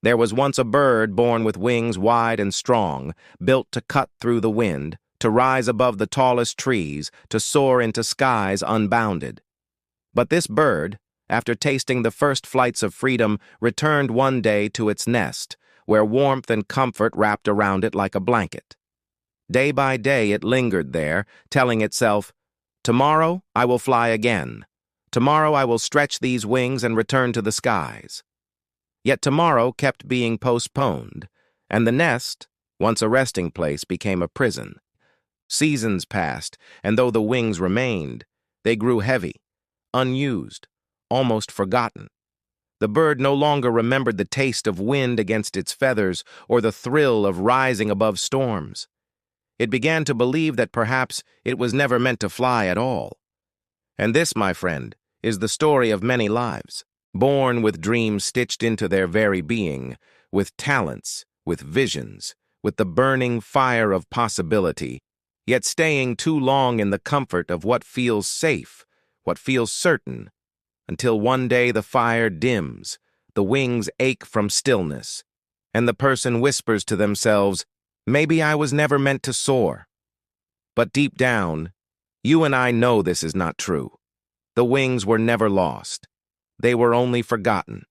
There was once a bird born with wings wide and strong, built to cut through the wind, to rise above the tallest trees, to soar into skies unbounded. But this bird, after tasting the first flights of freedom, returned one day to its nest, where warmth and comfort wrapped around it like a blanket. Day by day it lingered there, telling itself, "Tomorrow I will fly again. Tomorrow I will stretch these wings and return to the skies." Yet tomorrow kept being postponed, and the nest, once a resting place, became a prison. Seasons passed, and though the wings remained, they grew heavy, unused, almost forgotten. The bird no longer remembered the taste of wind against its feathers or the thrill of rising above storms. It began to believe that perhaps it was never meant to fly at all. And this, my friend, is the story of many lives, born with dreams stitched into their very being, with talents, with visions, with the burning fire of possibility, yet staying too long in the comfort of what feels safe, what feels certain, until one day the fire dims, the wings ache from stillness, and the person whispers to themselves, "Maybe I was never meant to soar." But deep down, you and I know this is not true. The wings were never lost. They were only forgotten.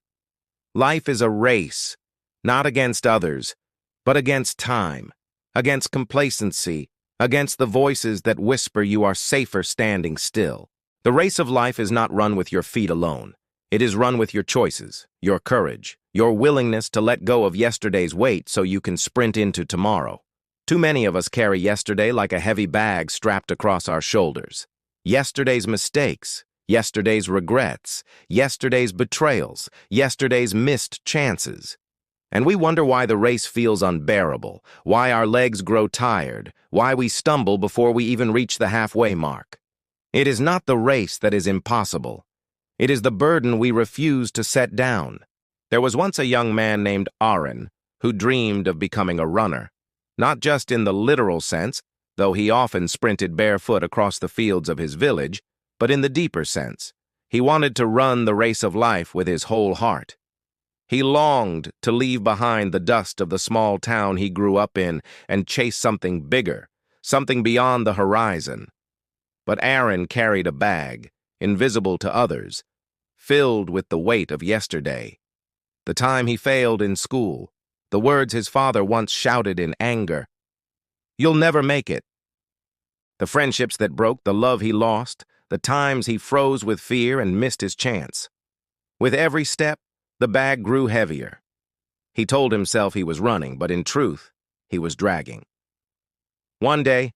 Life is a race, not against others, but against time, against complacency, against the voices that whisper you are safer standing still. The race of life is not run with your feet alone. It is run with your choices, your courage, your willingness to let go of yesterday's weight so you can sprint into tomorrow. Too many of us carry yesterday like a heavy bag strapped across our shoulders. Yesterday's mistakes, yesterday's regrets, yesterday's betrayals, yesterday's missed chances. And we wonder why the race feels unbearable, why our legs grow tired, why we stumble before we even reach the halfway mark. It is not the race that is impossible. It is the burden we refuse to set down. There was once a young man named Arin who dreamed of becoming a runner, not just in the literal sense, though he often sprinted barefoot across the fields of his village, but in the deeper sense. He wanted to run the race of life with his whole heart. He longed to leave behind the dust of the small town he grew up in and chase something bigger, something beyond the horizon. But Arin carried a bag, invisible to others, filled with the weight of yesterday. The time he failed in school, the words his father once shouted in anger. "You'll never make it." The friendships that broke, the love he lost, the times he froze with fear and missed his chance. With every step, the bag grew heavier. He told himself he was running, but in truth, he was dragging. One day,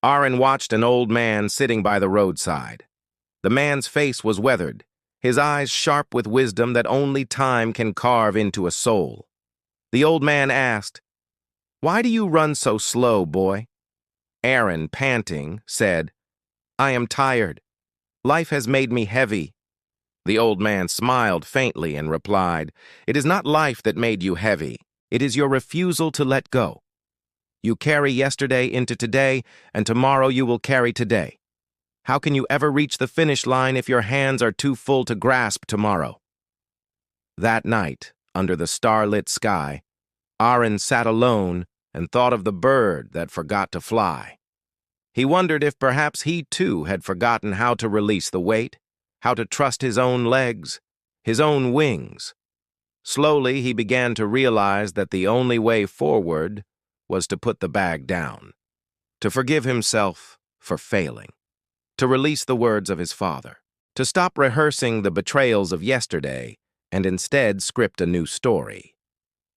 Arin watched an old man sitting by the roadside. The man's face was weathered, his eyes sharp with wisdom that only time can carve into a soul. The old man asked, "Why do you run so slow, boy?" Arin, panting, said, "I am tired. Life has made me heavy." The old man smiled faintly and replied, "It is not life that made you heavy. It is your refusal to let go. You carry yesterday into today, and tomorrow you will carry today. How can you ever reach the finish line if your hands are too full to grasp tomorrow?" That night, under the starlit sky, Arin sat alone and thought of the bird that forgot to fly. He wondered if perhaps he too had forgotten how to release the weight, how to trust his own legs, his own wings. Slowly, he began to realize that the only way forward was to put the bag down, to forgive himself for failing, to release the words of his father, to stop rehearsing the betrayals of yesterday and instead script a new story.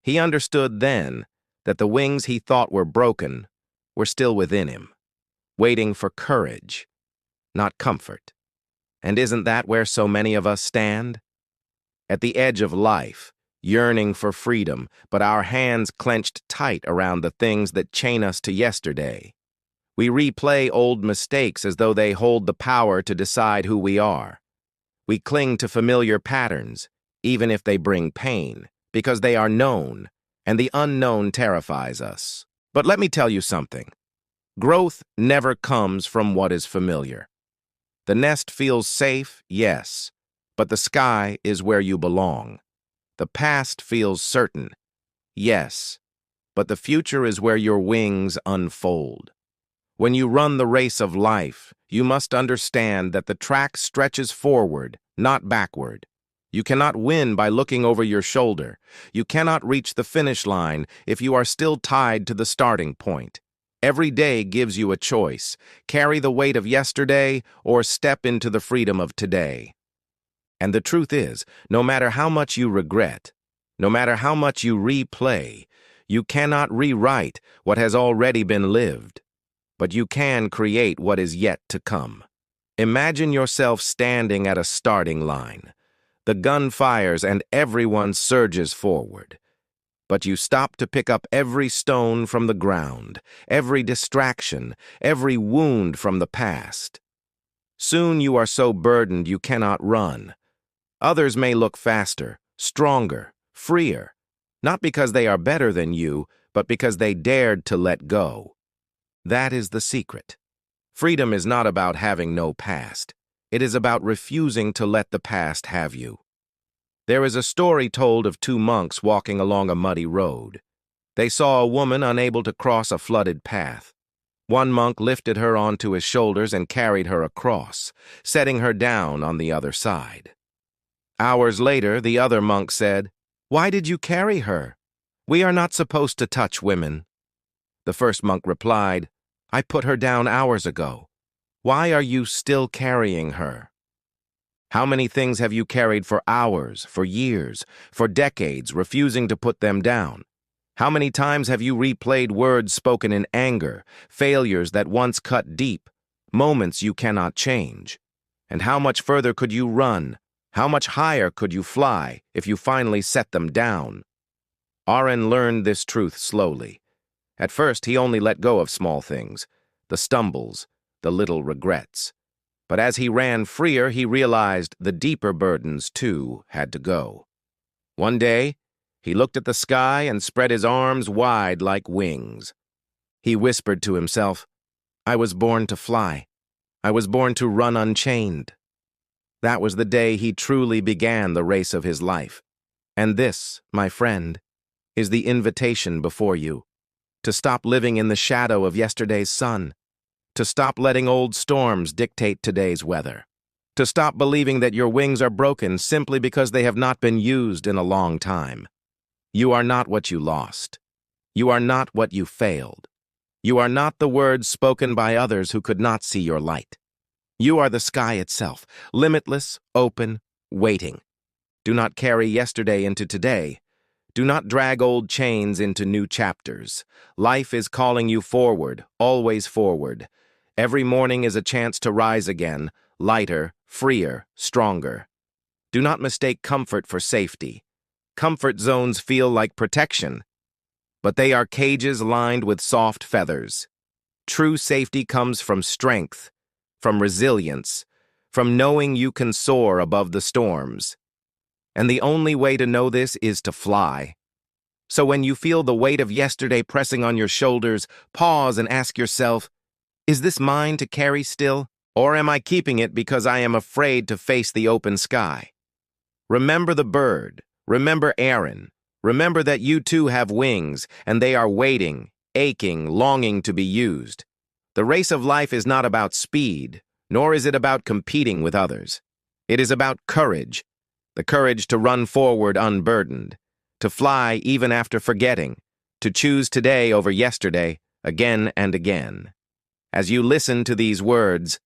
He understood then that the wings he thought were broken were still within him, waiting for courage, not comfort. And isn't that where so many of us stand? At the edge of life, yearning for freedom, but our hands clenched tight around the things that chain us to yesterday. We replay old mistakes as though they hold the power to decide who we are. We cling to familiar patterns, even if they bring pain, because they are known, and the unknown terrifies us. But let me tell you something. Growth never comes from what is familiar. The nest feels safe, yes, but the sky is where you belong. The past feels certain, yes, but the future is where your wings unfold. When you run the race of life, you must understand that the track stretches forward, not backward. You cannot win by looking over your shoulder. You cannot reach the finish line if you are still tied to the starting point. Every day gives you a choice: carry the weight of yesterday or step into the freedom of today. And the truth is, no matter how much you regret, no matter how much you replay, you cannot rewrite what has already been lived, but you can create what is yet to come. Imagine yourself standing at a starting line. The gun fires and everyone surges forward. But you stop to pick up every stone from the ground, every distraction, every wound from the past. Soon you are so burdened you cannot run. Others may look faster, stronger, freer, not because they are better than you, but because they dared to let go. That is the secret. Freedom is not about having no past. It is about refusing to let the past have you. There is a story told of two monks walking along a muddy road. They saw a woman unable to cross a flooded path. One monk lifted her onto his shoulders and carried her across, setting her down on the other side. Hours later, the other monk said, "Why did you carry her? We are not supposed to touch women." The first monk replied, "I put her down hours ago. Why are you still carrying her?" How many things have you carried for hours, for years, for decades, refusing to put them down? How many times have you replayed words spoken in anger, failures that once cut deep, moments you cannot change? And how much further could you run? How much higher could you fly if you finally set them down? Arin learned this truth slowly. At first, he only let go of small things, the stumbles, the little regrets. But as he ran freer, he realized the deeper burdens, too, had to go. One day, he looked at the sky and spread his arms wide like wings. He whispered to himself, "I was born to fly. I was born to run unchained." That was the day he truly began the race of his life. And this, my friend, is the invitation before you: to stop living in the shadow of yesterday's sun, to stop letting old storms dictate today's weather, to stop believing that your wings are broken simply because they have not been used in a long time. You are not what you lost. You are not what you failed. You are not the words spoken by others who could not see your light. You are the sky itself, limitless, open, waiting. Do not carry yesterday into today. Do not drag old chains into new chapters. Life is calling you forward, always forward. Every morning is a chance to rise again, lighter, freer, stronger. Do not mistake comfort for safety. Comfort zones feel like protection, but they are cages lined with soft feathers. True safety comes from strength, from resilience, from knowing you can soar above the storms. And the only way to know this is to fly. So when you feel the weight of yesterday pressing on your shoulders, pause and ask yourself, is this mine to carry still, or am I keeping it because I am afraid to face the open sky? Remember the bird. Remember Arin. Remember that you too have wings, and they are waiting, aching, longing to be used. The race of life is not about speed, nor is it about competing with others. It is about courage, the courage to run forward unburdened, to fly even after forgetting, to choose today over yesterday, again and again. As you listen to these words,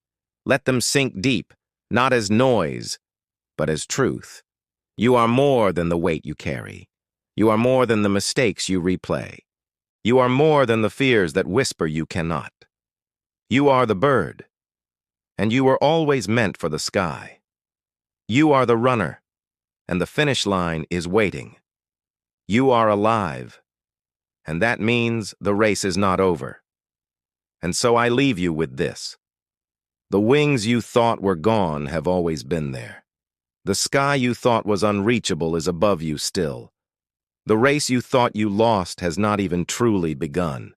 let them sink deep, not as noise, but as truth. You are more than the weight you carry. You are more than the mistakes you replay. You are more than the fears that whisper you cannot. You are the bird, and you were always meant for the sky. You are the runner, and the finish line is waiting. You are alive, and that means the race is not over. And so I leave you with this. The wings you thought were gone have always been there. The sky you thought was unreachable is above you still. The race you thought you lost has not even truly begun.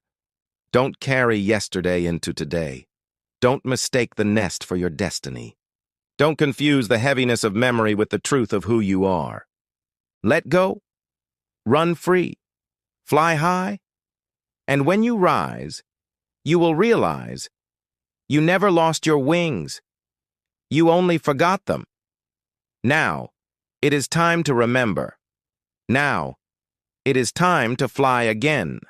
Don't carry yesterday into today. Don't mistake the nest for your destiny. Don't confuse the heaviness of memory with the truth of who you are. Let go, run free, fly high, and when you rise, you will realize you never lost your wings. You only forgot them. Now, it is time to remember. Now, it is time to fly again.